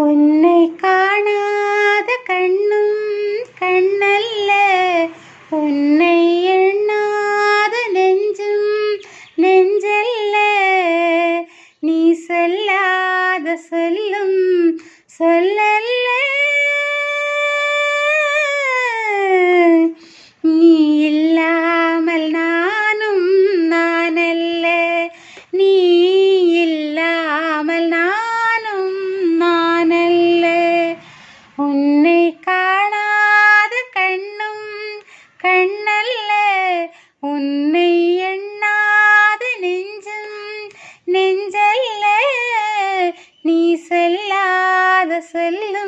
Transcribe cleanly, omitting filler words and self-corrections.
உன்னை காணாத கண்ணும் கண்ணல்ல, உன்னை எண்ணாத நெஞ்சும் நெஞ்சல்ல. நீ சொல்லாத சொல்லும் சொல்லல்ல, நீ இல்லாமல் நானும் நானல்ல, நீ இல்லாமல் நானும் நானல்ல. உன்னை காணாத கண்ணும் கண்ணல்ல, உன்னை எண்ணாத நெஞ்சும் நெஞ்சல்ல. நீ சொல்லாத சொல்லும்